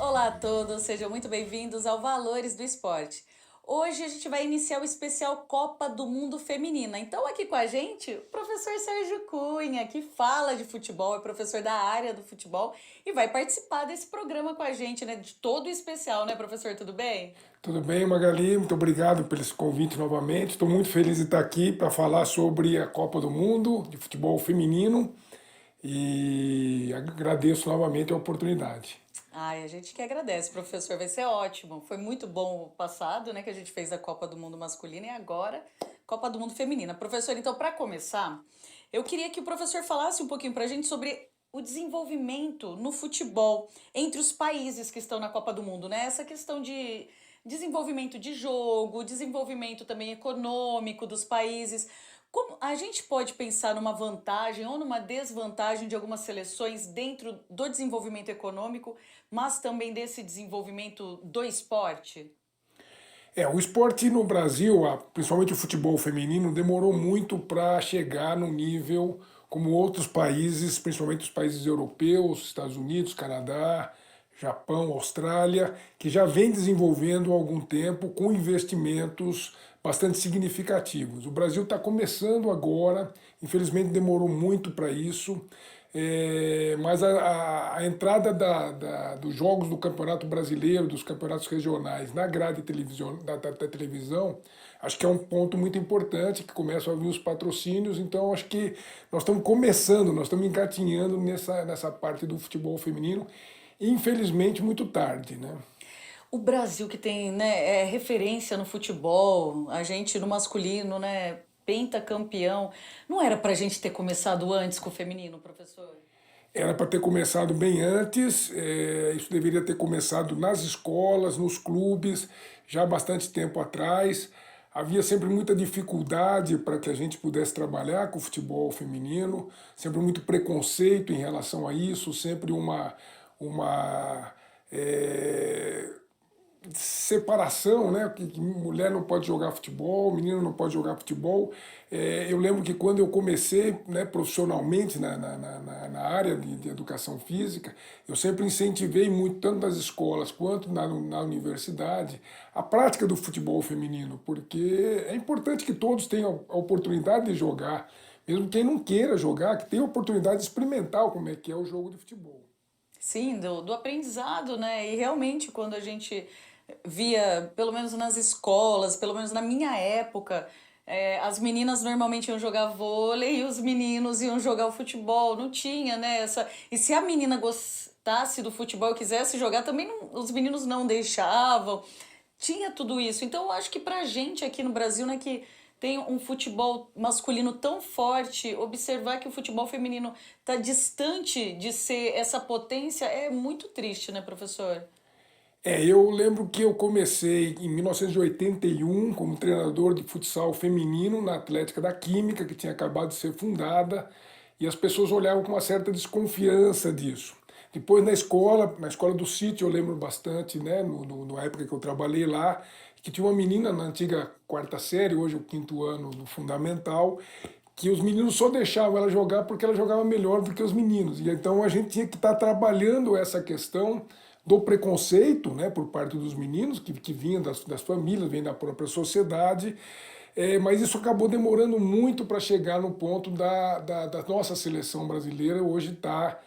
Olá a todos, sejam muito bem-vindos ao Valores do Esporte. Hoje a gente vai iniciar o especial Copa do Mundo Feminina. Então aqui com a gente, o professor Sérgio Cunha, que fala de futebol, é professor da área do futebol e vai participar desse programa com a gente, né? De todo o especial, né, professor? Tudo bem? Tudo bem, Magali? Muito obrigado pelo esse convite novamente. Estou muito feliz de estar aqui para falar sobre a Copa do Mundo de futebol feminino e agradeço novamente a oportunidade. Ai, a gente que agradece, professor, vai ser ótimo. Foi muito bom o passado, né, que a gente fez a Copa do Mundo masculina e agora Copa do Mundo feminina. Professor, então, para começar, eu queria que o professor falasse um pouquinho para a gente sobre o desenvolvimento no futebol entre os países que estão na Copa do Mundo, né? Essa questão de desenvolvimento de jogo, desenvolvimento também econômico dos países. Como a gente pode pensar numa vantagem ou numa desvantagem de algumas seleções dentro do desenvolvimento econômico, mas também desse desenvolvimento do esporte? O esporte no Brasil, principalmente o futebol feminino, demorou muito para chegar no nível como outros países, principalmente os países europeus, Estados Unidos, Canadá, Japão, Austrália, que já vem desenvolvendo há algum tempo com investimentos bastante significativos. O Brasil está começando agora, infelizmente demorou muito para isso, mas a entrada dos jogos do Campeonato Brasileiro, dos campeonatos regionais na grade da televisão, acho que é um ponto muito importante, que começam a vir os patrocínios, então acho que nós estamos começando, nós estamos engatinhando nessa parte do futebol feminino, infelizmente muito tarde, né? O Brasil que tem, né, é referência no futebol, a gente no masculino, né, pentacampeão. Não era pra gente ter começado antes com o feminino, professor? Era para ter começado bem antes, isso deveria ter começado nas escolas, nos clubes, já há bastante tempo atrás. Havia sempre muita dificuldade para que a gente pudesse trabalhar com o futebol feminino, sempre muito preconceito em relação a isso, sempre uma é, separação, né? Que mulher não pode jogar futebol, menino não pode jogar futebol. Eu lembro que quando eu comecei, né, profissionalmente na área de educação física, eu sempre incentivei muito, tanto nas escolas quanto na universidade, a prática do futebol feminino, porque é importante que todos tenham a oportunidade de jogar, mesmo quem não queira jogar, que tenha a oportunidade de experimentar como é que é o jogo de futebol. Sim, do aprendizado, né? E realmente, quando a gente via, pelo menos nas escolas, pelo menos na minha época, as meninas normalmente iam jogar vôlei e os meninos iam jogar o futebol. Não tinha, né? E se a menina gostasse do futebol e quisesse jogar, também os meninos não deixavam. Tinha tudo isso. Então, eu acho que pra gente aqui no Brasil, né, que tem um futebol masculino tão forte, observar que o futebol feminino tá distante de ser essa potência é muito triste, né, professor? Eu lembro que eu comecei em 1981 como treinador de futsal feminino na Atlética da Química, que tinha acabado de ser fundada, e as pessoas olhavam com uma certa desconfiança disso. Depois na escola do sítio, eu lembro bastante, né, na época que eu trabalhei lá, que tinha uma menina na antiga quarta série, hoje o quinto ano do fundamental, que os meninos só deixavam ela jogar porque ela jogava melhor do que os meninos. E então a gente tinha que estar trabalhando essa questão do preconceito, né, por parte dos meninos, que vinha das famílias, vem da própria sociedade, mas isso acabou demorando muito para chegar no ponto da nossa seleção brasileira hoje estar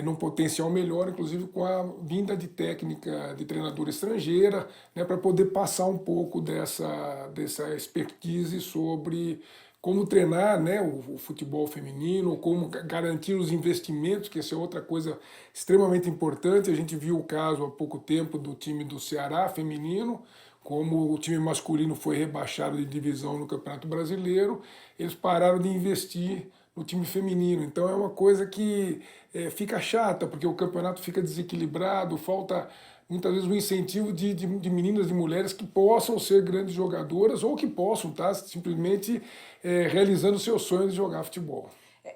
num potencial melhor, inclusive com a vinda de técnica de treinadora estrangeira, né, para poder passar um pouco dessa expertise sobre como treinar, né, o futebol feminino, como garantir os investimentos, que essa é outra coisa extremamente importante. A gente viu o caso há pouco tempo do time do Ceará feminino, como o time masculino foi rebaixado de divisão no Campeonato Brasileiro, eles pararam de investir no time feminino. Então é uma coisa que fica chata, porque o campeonato fica desequilibrado, falta muitas vezes o incentivo de meninas e mulheres que possam ser grandes jogadoras ou que possam estar simplesmente realizando seus sonhos de jogar futebol.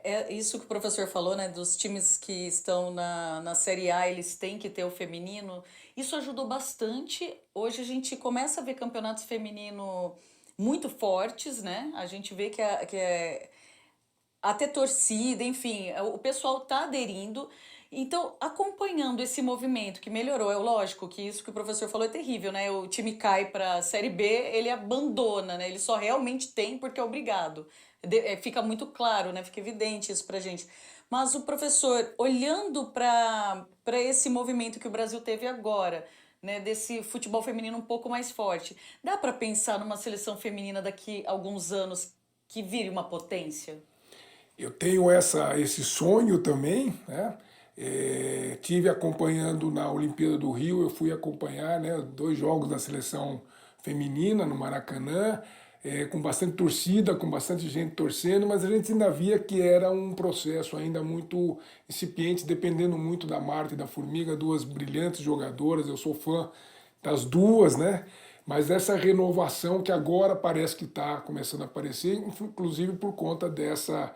É isso que o professor falou, né? Dos times que estão na Série A, eles têm que ter o feminino. Isso ajudou bastante. Hoje a gente começa a ver campeonatos feminino muito fortes, né? A gente vê que é até torcida, enfim, o pessoal está aderindo. Então, acompanhando esse movimento que melhorou, é lógico que isso que o professor falou é terrível, né? O time cai para a Série B, ele abandona, né? Ele só realmente tem porque é obrigado. Fica muito claro, né? Fica evidente isso pra gente. Mas o professor, olhando para esse movimento que o Brasil teve agora, né, desse futebol feminino um pouco mais forte, dá para pensar numa seleção feminina daqui a alguns anos que vire uma potência? Eu tenho esse sonho também, né? Tive acompanhando na Olimpíada do Rio, eu fui acompanhar, né, 2 jogos da seleção feminina no Maracanã, com bastante torcida, com bastante gente torcendo, mas a gente ainda via que era um processo ainda muito incipiente, dependendo muito da Marta e da Formiga, duas brilhantes jogadoras, eu sou fã das duas, né? Mas essa renovação que agora parece que está começando a aparecer, inclusive por conta dessa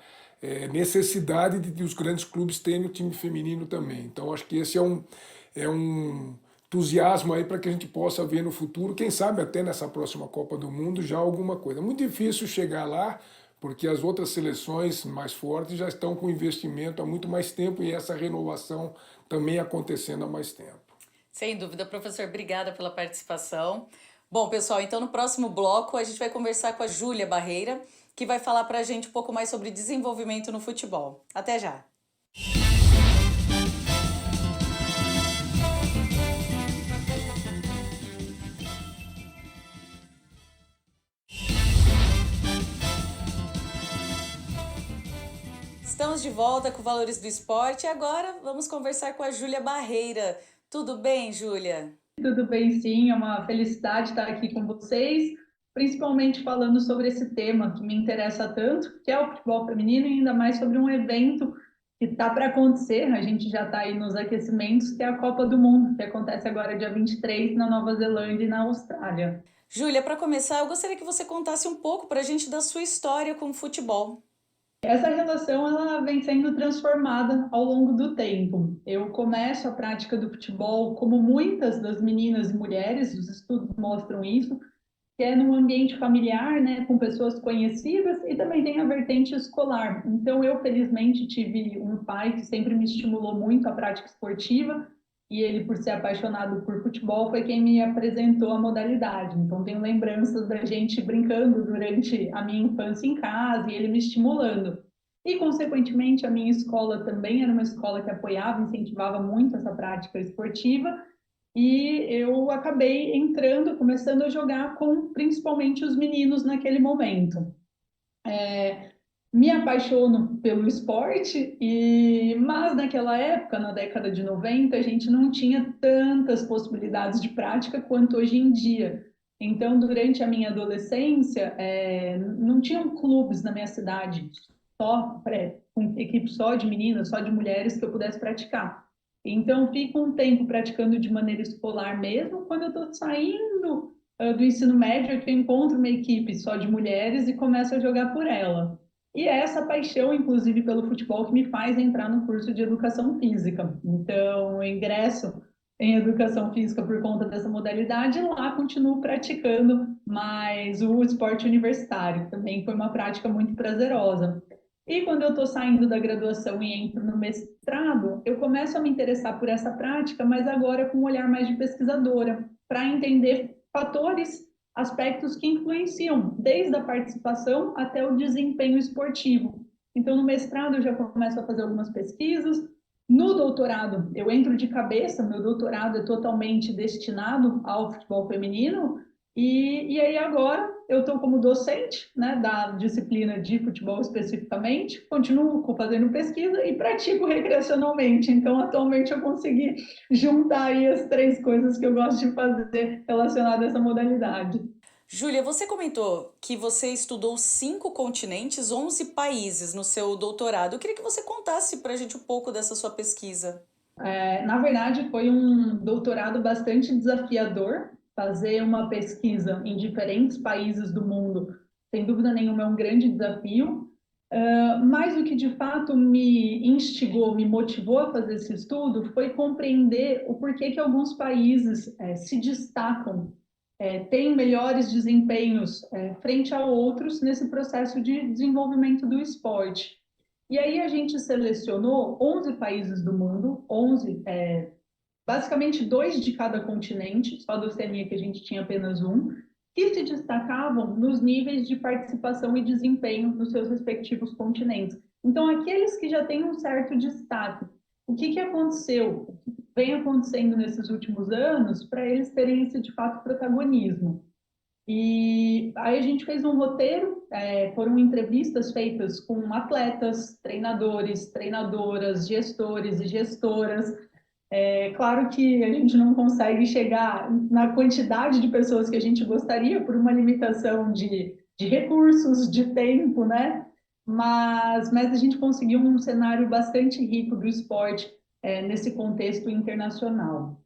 necessidade de os grandes clubes terem o time feminino também. Então acho que esse é um entusiasmo aí para que a gente possa ver no futuro, quem sabe até nessa próxima Copa do Mundo já alguma coisa. Muito difícil chegar lá, porque as outras seleções mais fortes já estão com investimento há muito mais tempo e essa renovação também acontecendo há mais tempo. Sem dúvida, professor, obrigada pela participação. Bom, pessoal, então no próximo bloco a gente vai conversar com a Júlia Barreira, que vai falar para a gente um pouco mais sobre desenvolvimento no futebol. Até já! Estamos de volta com Valores do Esporte e agora vamos conversar com a Júlia Barreira. Tudo bem, Júlia? Tudo bem, sim, é uma felicidade estar aqui com vocês, principalmente falando sobre esse tema que me interessa tanto, que é o futebol feminino, e ainda mais sobre um evento que está para acontecer, a gente já está aí nos aquecimentos, que é a Copa do Mundo, que acontece agora dia 23 na Nova Zelândia e na Austrália. Júlia, para começar, eu gostaria que você contasse um pouco para a gente da sua história com o futebol. Essa relação ela vem sendo transformada ao longo do tempo. Eu começo a prática do futebol, como muitas das meninas e mulheres, os estudos mostram isso, que é num ambiente familiar, né, com pessoas conhecidas, e também tem a vertente escolar. Então, eu, felizmente, tive um pai que sempre me estimulou muito a prática esportiva, e ele, por ser apaixonado por futebol, foi quem me apresentou a modalidade. Então, tenho lembranças da gente brincando durante a minha infância em casa, e ele me estimulando. E, consequentemente, a minha escola também era uma escola que apoiava, incentivava muito essa prática esportiva, e eu acabei entrando, começando a jogar com principalmente os meninos naquele momento. Me apaixono pelo esporte, mas naquela época, na década de 90, a gente não tinha tantas possibilidades de prática quanto hoje em dia. Então, durante a minha adolescência, não tinham clubes na minha cidade, com equipe só de meninas, só de mulheres que eu pudesse praticar. Então, fico um tempo praticando de maneira escolar mesmo. Quando eu estou saindo do ensino médio, eu encontro uma equipe só de mulheres e começo a jogar por ela. E é essa paixão, inclusive, pelo futebol que me faz entrar no curso de educação física. Então, eu ingresso em educação física por conta dessa modalidade e lá continuo praticando mais o esporte universitário. Também foi uma prática muito prazerosa. E quando eu estou saindo da graduação e entro no mestrado, eu começo a me interessar por essa prática, mas agora com um olhar mais de pesquisadora, para entender fatores, aspectos que influenciam desde a participação até o desempenho esportivo. Então, no mestrado, eu já começo a fazer algumas pesquisas. No doutorado, eu entro de cabeça, meu doutorado é totalmente destinado ao futebol feminino, e aí agora eu estou como docente, né, da disciplina de futebol especificamente, continuo fazendo pesquisa e pratico recreacionalmente. Então, atualmente eu consegui juntar aí as três coisas que eu gosto de fazer relacionadas a essa modalidade. Júlia, você comentou que você estudou 5 continentes, 11 países no seu doutorado. Eu queria que você contasse para a gente um pouco dessa sua pesquisa. Na verdade, foi um doutorado bastante desafiador. Fazer uma pesquisa em diferentes países do mundo, sem dúvida nenhuma, é um grande desafio. Mas o que de fato me instigou, me motivou a fazer esse estudo foi compreender o porquê que alguns países se destacam, têm melhores desempenhos frente a outros nesse processo de desenvolvimento do esporte. E aí a gente selecionou 11 países do mundo, 11, basicamente dois de cada continente, só da Oceania que a gente tinha apenas um, que se destacavam nos níveis de participação e desempenho nos seus respectivos continentes. Então, aqueles que já têm um certo destaque, o que aconteceu, o que vem acontecendo nesses últimos anos para eles terem esse, de fato, protagonismo? E aí a gente fez um roteiro, foram entrevistas feitas com atletas, treinadores, treinadoras, gestores e gestoras. É claro que a gente não consegue chegar na quantidade de pessoas que a gente gostaria por uma limitação de recursos, de tempo, né? Mas a gente conseguiu um cenário bastante rico do esporte nesse contexto internacional.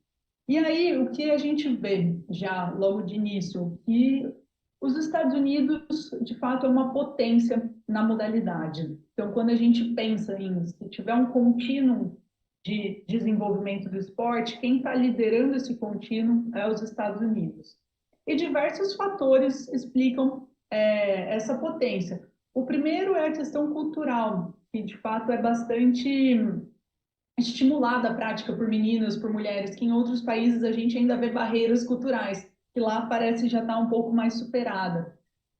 E aí, o que a gente vê já logo de início, que os Estados Unidos, de fato, é uma potência na modalidade. Então, quando a gente pensa em se tiver um contínuo de desenvolvimento do esporte, quem está liderando esse contínuo é os Estados Unidos. E diversos fatores explicam essa potência. O primeiro é a questão cultural, que de fato é bastante estimulada a prática por meninas, por mulheres, que em outros países a gente ainda vê barreiras culturais, que lá parece já estar um pouco mais superada.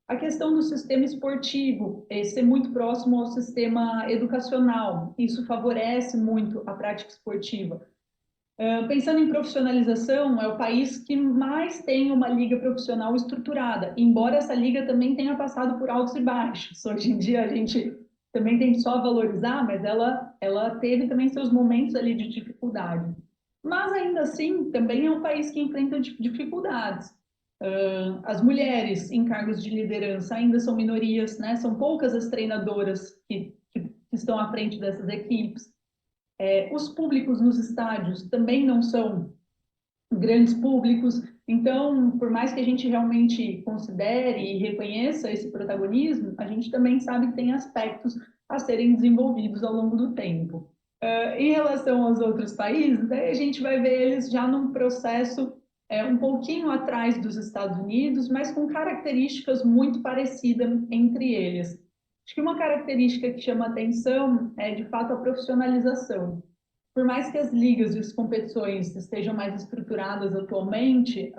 A questão do sistema esportivo, ser muito próximo ao sistema educacional, isso favorece muito a prática esportiva. Pensando em profissionalização, é o país que mais tem uma liga profissional estruturada, embora essa liga também tenha passado por altos e baixos. Hoje em dia a gente também tem que só valorizar, mas ela teve também seus momentos ali de dificuldade. Mas ainda assim, também é um país que enfrenta dificuldades. As mulheres em cargos de liderança ainda são minorias, né? São poucas as treinadoras que estão à frente dessas equipes. Os públicos nos estádios também não são grandes públicos, então, por mais que a gente realmente considere e reconheça esse protagonismo, a gente também sabe que tem aspectos a serem desenvolvidos ao longo do tempo. Em relação aos outros países, aí a gente vai ver eles já num processo um pouquinho atrás dos Estados Unidos, mas com características muito parecidas entre eles. Acho que uma característica que chama atenção é, de fato, a profissionalização. Por mais que as ligas e as competições estejam mais estruturadas atualmente,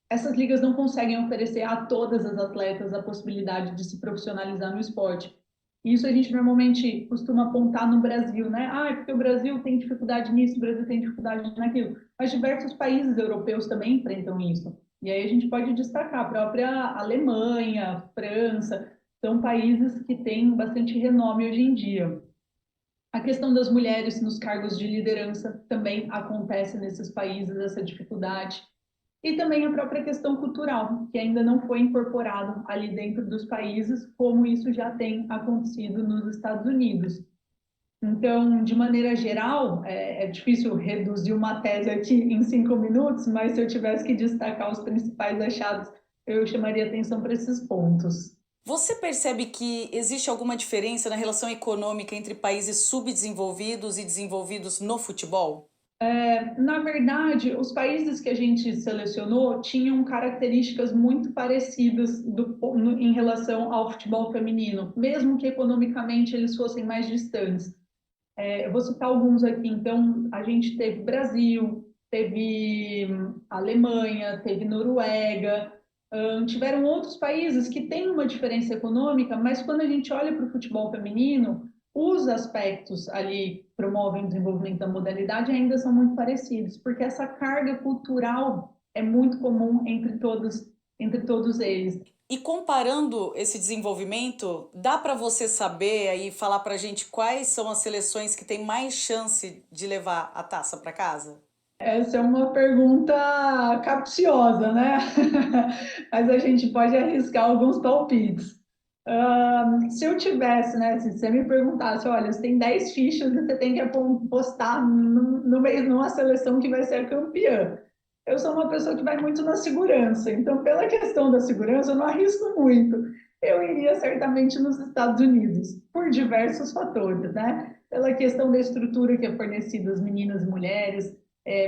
essas ligas não conseguem oferecer a todas as atletas a possibilidade de se profissionalizar no esporte. Isso a gente normalmente costuma apontar no Brasil, né? Ah, é porque o Brasil tem dificuldade nisso, o Brasil tem dificuldade naquilo. Mas diversos países europeus também enfrentam isso. E aí a gente pode destacar a própria Alemanha, França, são países que têm bastante renome hoje em dia. A questão das mulheres nos cargos de liderança também acontece nesses países, essa dificuldade. E também a própria questão cultural, que ainda não foi incorporado ali dentro dos países, como isso já tem acontecido nos Estados Unidos. Então, de maneira geral, é difícil reduzir uma tese aqui em 5 minutos, mas se eu tivesse que destacar os principais achados, eu chamaria atenção para esses pontos. Você percebe que existe alguma diferença na relação econômica entre países subdesenvolvidos e desenvolvidos no futebol? Na verdade, os países que a gente selecionou tinham características muito parecidas em relação ao futebol feminino, mesmo que economicamente eles fossem mais distantes. Eu vou citar alguns aqui. Então, a gente teve Brasil, teve Alemanha, teve Noruega, tiveram outros países que têm uma diferença econômica, mas quando a gente olha para o futebol feminino, os aspectos ali que promovem o desenvolvimento da modalidade ainda são muito parecidos, porque essa carga cultural é muito comum entre todos eles. E comparando esse desenvolvimento, dá para você saber aí falar para a gente quais são as seleções que têm mais chance de levar a taça para casa? Essa é uma pergunta capciosa, né? Mas a gente pode arriscar alguns palpites. Se eu tivesse, né? Se você me perguntasse, olha, você tem 10 fichas e você tem que apostar no meio numa seleção que vai ser a campeã. Eu sou uma pessoa que vai muito na segurança, então, pela questão da segurança, eu não arrisco muito. Eu iria certamente nos Estados Unidos, por diversos fatores, né? Pela questão da estrutura que é fornecida às meninas e mulheres,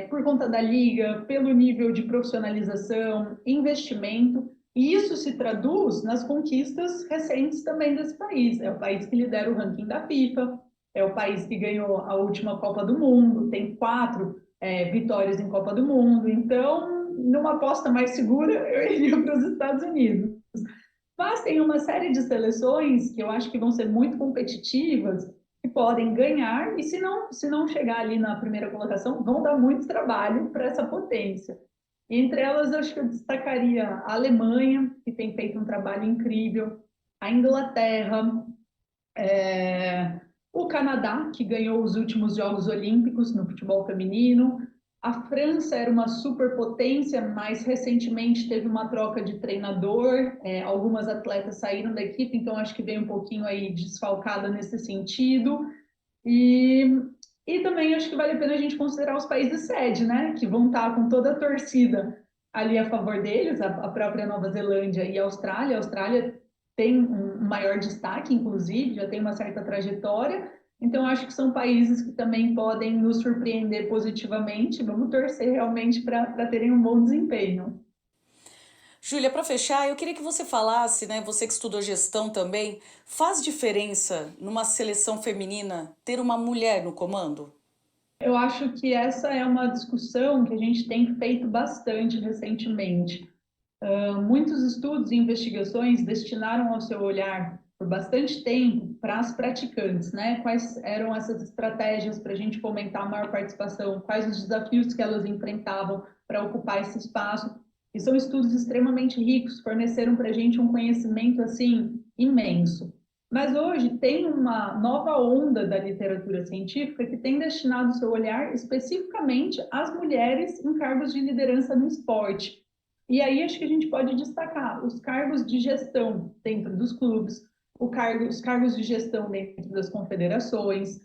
por conta da liga, pelo nível de profissionalização, investimento, E isso se traduz nas conquistas recentes também desse país. É o país que lidera o ranking da FIFA, é o país que ganhou a última Copa do Mundo, tem 4 vitórias em Copa do Mundo. Então, numa aposta mais segura, eu iria para os Estados Unidos. Mas tem uma série de seleções que eu acho que vão ser muito competitivas, que podem ganhar, e se não chegar ali na primeira colocação, vão dar muito trabalho para essa potência. Entre elas, eu acho que eu destacaria a Alemanha, que tem feito um trabalho incrível, a Inglaterra, o Canadá, que ganhou os últimos Jogos Olímpicos no futebol feminino. A França era uma superpotência, mas recentemente teve uma troca de treinador. Algumas atletas saíram da equipe, então acho que veio um pouquinho aí desfalcada nesse sentido. E, e também acho que vale a pena a gente considerar os países sede, né? Que vão estar com toda a torcida ali a favor deles, a própria Nova Zelândia e a Austrália. A Austrália tem um maior destaque, inclusive, já tem uma certa trajetória. Então, acho que são países que também podem nos surpreender positivamente. Vamos torcer realmente para terem um bom desempenho. Júlia, para fechar, eu queria que você falasse, né, você que estudou gestão também, faz diferença numa seleção feminina ter uma mulher no comando? Eu acho que essa é uma discussão que a gente tem feito bastante recentemente. Muitos estudos e investigações destinaram ao seu olhar por bastante tempo para as praticantes, né? Quais eram essas estratégias para a gente fomentar a maior participação, quais os desafios que elas enfrentavam para ocupar esse espaço. E são estudos extremamente ricos, forneceram para a gente um conhecimento assim imenso. Mas hoje tem uma nova onda da literatura científica que tem destinado seu olhar especificamente às mulheres em cargos de liderança no esporte. E aí acho que a gente pode destacar os cargos de gestão dentro dos clubes, os cargos de gestão dentro das confederações,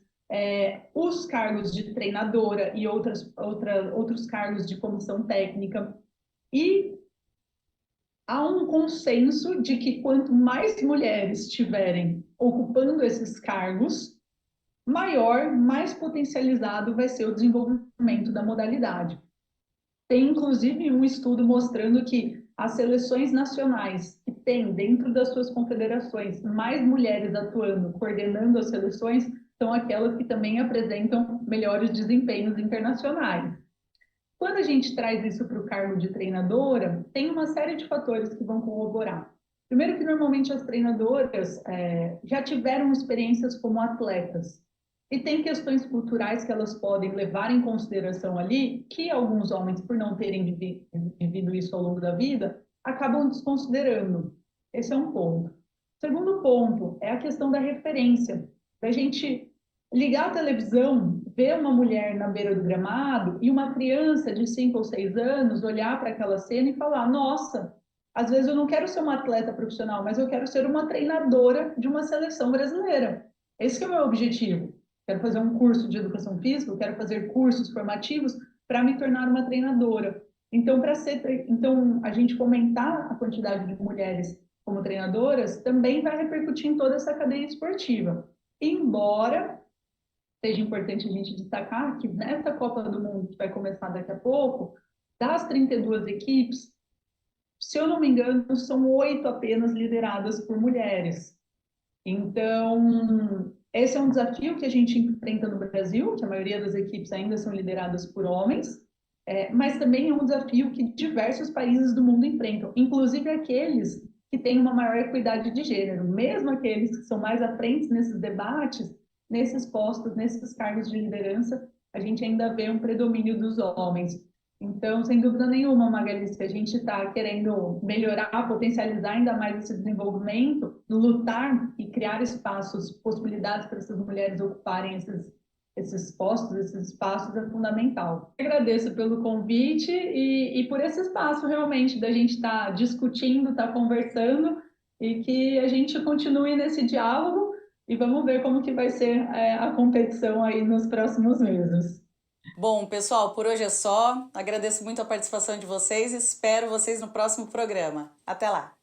os cargos de treinadora e outros cargos de comissão técnica. E há um consenso de que quanto mais mulheres estiverem ocupando esses cargos, maior, mais potencializado vai ser o desenvolvimento da modalidade. Tem inclusive um estudo mostrando que as seleções nacionais que têm dentro das suas confederações mais mulheres atuando, coordenando as seleções, são aquelas que também apresentam melhores desempenhos internacionais. Quando a gente traz isso para o cargo de treinadora, tem uma série de fatores que vão corroborar. Primeiro que normalmente as treinadoras já tiveram experiências como atletas, e tem questões culturais que elas podem levar em consideração ali, que alguns homens, por não terem vivido isso ao longo da vida, acabam desconsiderando. Esse é um ponto. Segundo ponto é a questão da referência. Da gente ligar a televisão, ver uma mulher na beira do gramado e uma criança de 5 ou 6 anos olhar para aquela cena e falar: nossa, às vezes eu não quero ser uma atleta profissional, mas eu quero ser uma treinadora de uma seleção brasileira. Esse é o meu objetivo. Quero fazer um curso de educação física, quero fazer cursos formativos para me tornar uma treinadora. Então, então, a gente fomentar a quantidade de mulheres como treinadoras também vai repercutir em toda essa cadeia esportiva. Embora seja importante a gente destacar que nessa Copa do Mundo, que vai começar daqui a pouco, das 32 equipes, se eu não me engano, são 8 apenas lideradas por mulheres. Então, esse é um desafio que a gente enfrenta no Brasil, que a maioria das equipes ainda são lideradas por homens, mas também é um desafio que diversos países do mundo enfrentam, inclusive aqueles que têm uma maior equidade de gênero, mesmo aqueles que são mais à frente nesses debates, nesses postos, nesses cargos de liderança, a gente ainda vê um predomínio dos homens. Então, sem dúvida nenhuma, Magali, se a gente está querendo melhorar, potencializar ainda mais esse desenvolvimento, lutar e criar espaços, possibilidades para essas mulheres ocuparem esses postos, esses espaços, é fundamental. Eu agradeço pelo convite e por esse espaço realmente da gente estar discutindo, estar conversando e que a gente continue nesse diálogo e vamos ver como que vai ser a competição aí nos próximos meses. Bom, pessoal, por hoje é só. Agradeço muito a participação de vocês e espero vocês no próximo programa. Até lá!